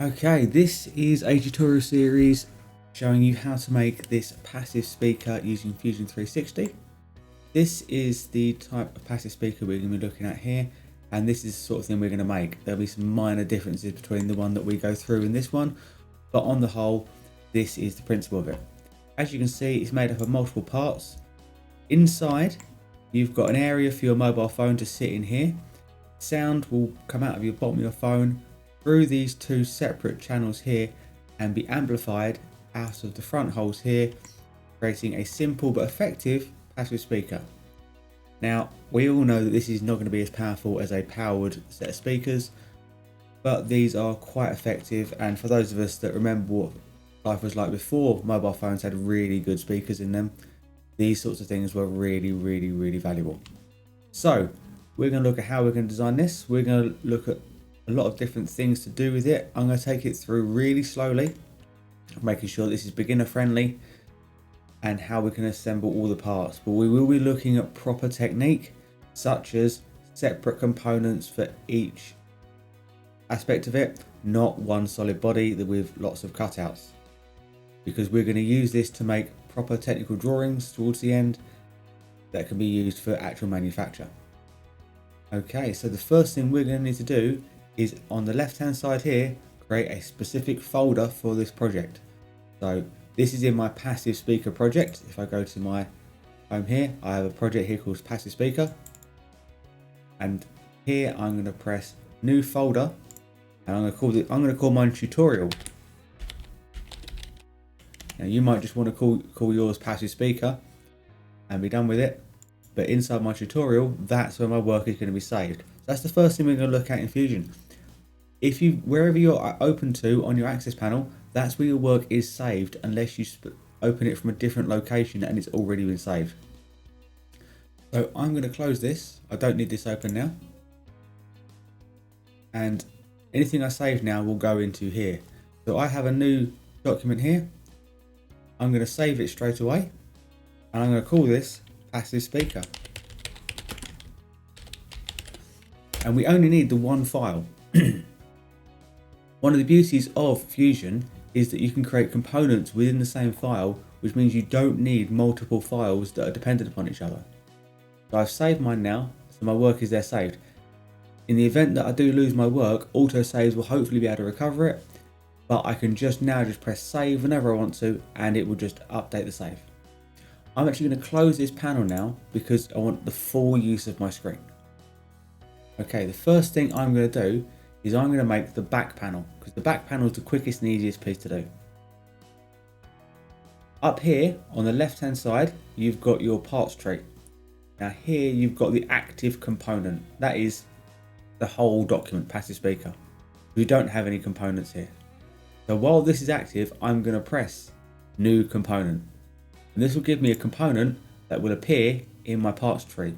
Okay, this is a tutorial series showing you how to make this passive speaker using Fusion 360. This is the type of passive speaker we're going to be looking at here, and this is the sort of thing we're going to make. There'll be some minor differences between the one that we go through and this one, but on the whole, this is the principle of it. As you can see, it's made up of multiple parts. Inside, you've got an area for your mobile phone to sit in here. Sound will come out of your bottom of your phone through these two separate channels here and be amplified out of the front holes here, creating a simple but effective passive speaker. Now, we all know that this is not going to be as powerful as a powered set of speakers, but these are quite effective, and for those of us that remember what life was like before mobile phones had really good speakers in them, these sorts of things were really valuable. So we're going to look at how we're going to design this. We're going to look at a lot of different things to do with it. I'm going to take it through really slowly, making sure this is beginner friendly, and how we can assemble all the parts. But we will be looking at proper technique, such as separate components for each aspect of it, not one solid body with lots of cutouts, because we're going to use this to make proper technical drawings towards the end that can be used for actual manufacture. Okay, so the first thing we're going to need to do is, on the left hand side here, create a specific folder for this project. So this is in my passive speaker project. If I go to my home here, I have a project here called passive speaker, and here I'm going to press new folder, and I'm going to call mine tutorial. Now you might just want to call yours passive speaker and be done with it, but inside my tutorial, that's where my work is going to be saved. That's the first thing we're going to look at in Fusion. Wherever you're open to on your access panel, that's where your work is saved, unless you open it from a different location and it's already been saved. So I'm going to close this. I don't need this open now. And anything I save now will go into here. So I have a new document here. I'm going to save it straight away, and I'm going to call this passive speaker. And we only need the one file. One of the beauties of Fusion is that you can create components within the same file, which means you don't need multiple files that are dependent upon each other. So I've saved mine now, so my work is there saved. In the event that I do lose my work, autosaves will hopefully be able to recover it, but I can just press save whenever I want to, and it will just update the save. I'm actually going to close this panel now because I want the full use of my screen. Okay, the first thing I'm going to do is I'm going to make the back panel, because the back panel is the quickest and easiest piece to do. Up here on the left hand side, you've got your parts tree. Now here you've got the active component. That is the whole document, passive speaker. We don't have any components here. So while this is active, I'm going to press new component. And this will give me a component that will appear in my parts tree.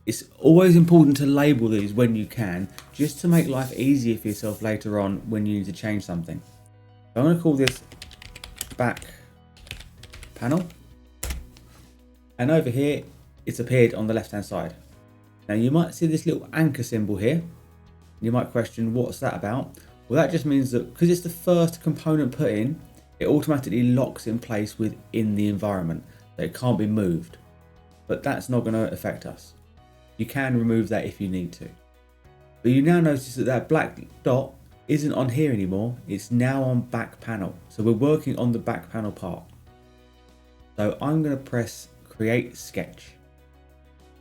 It's always important to label these when you can, just to make life easier for yourself later on when you need to change something. So I'm going to call this back panel. And over here, it's appeared on the left hand side. Now you might see this little anchor symbol here. You might question, what's that about? Well, that just means that because it's the first component put in, it automatically locks in place within the environment, so it can't be moved. But that's not going to affect us. You can remove that if you need to. But you now notice that that black dot isn't on here anymore. It's now on back panel. So we're working on the back panel part. So I'm going to press create sketch.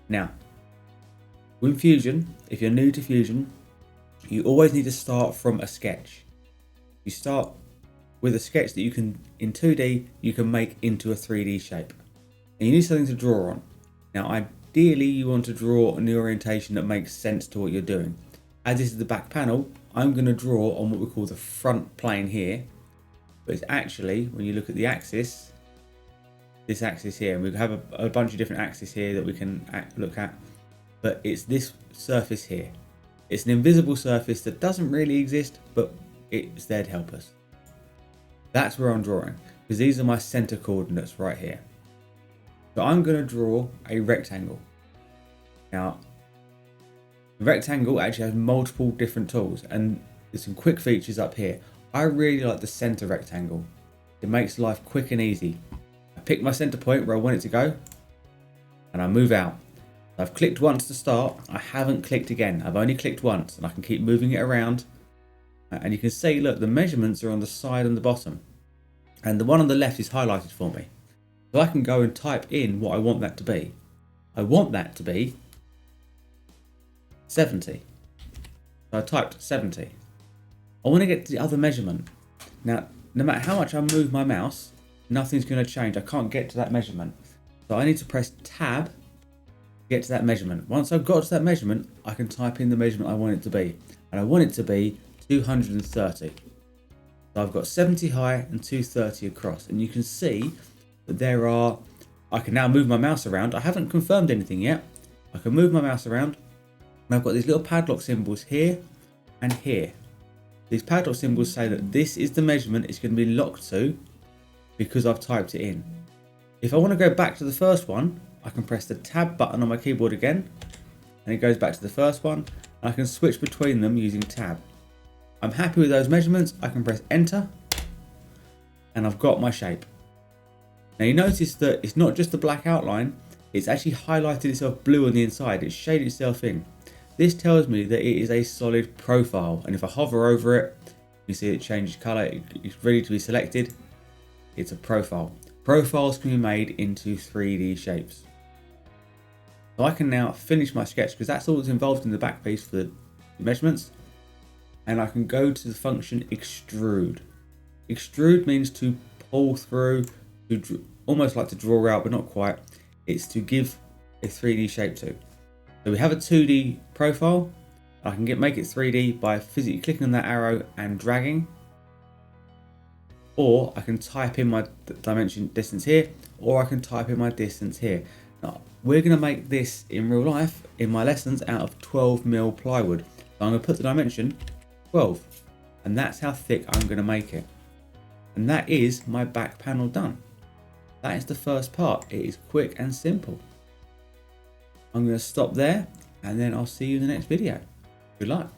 Now, with Fusion, if you're new to Fusion, you always need to start from a sketch. You start with a sketch that you can, in 2D, you can make into a 3D shape. And you need something to draw on. Now, ideally, you want to draw an orientation that makes sense to what you're doing. As this is the back panel, I'm going to draw on what we call the front plane here. But it's actually, when you look at the axis, this axis here, and we have a bunch of different axes here that we can look at. But it's this surface here. It's an invisible surface that doesn't really exist, but it's there to help us. That's where I'm drawing, because these are my center coordinates right here. So I'm going to draw a rectangle. Now, the rectangle actually has multiple different tools, and there's some quick features up here. I really like the center rectangle. It makes life quick and easy. I pick my center point where I want it to go, and I move out. I've clicked once to start. I haven't clicked again. I've only clicked once, and I can keep moving it around. And you can see, look, the measurements are on the side and the bottom. And the one on the left is highlighted for me. So I can go and type in what I want that to be. I want that to be 70. So I typed 70. I want to get to the other measurement. Now, no matter how much I move my mouse, nothing's going to change. I can't get to that measurement. So I need to press Tab to get to that measurement. Once I've got to that measurement, I can type in the measurement I want it to be. And I want it to be 230. So I've got 70 high and 230 across. And you can see that I can now move my mouse around. I haven't confirmed anything yet. I can move my mouse around. And I've got these little padlock symbols here and here. These padlock symbols say that this is the measurement it's going to be locked to because I've typed it in. If I want to go back to the first one, I can press the Tab button on my keyboard again, and it goes back to the first one, and I can switch between them using Tab. I'm happy with those measurements. I can press Enter, and I've got my shape. Now you notice that it's not just the black outline, it's actually highlighted itself blue on the inside. It's shaded itself in. This tells me that it is a solid profile, and if I hover over it, you see it changes colour, it's ready to be selected. It's a profile. Profiles can be made into 3D shapes. So I can now finish my sketch because that's all that's involved in the back piece for the measurements, and I can go to the function extrude. Extrude means to pull through, almost like to draw out, but not quite. It's to give a 3D shape to. So we have a 2D profile. I can make it 3D by physically clicking on that arrow and dragging. Or I can type in my dimension distance here, or I can type in my distance here. Now, we're going to make this in real life, in my lessons, out of 12mm plywood. So I'm going to put the dimension 12, and that's how thick I'm going to make it. And that is my back panel done. That is the first part. It is quick and simple. I'm going to stop there, and then I'll see you in the next video. Good luck.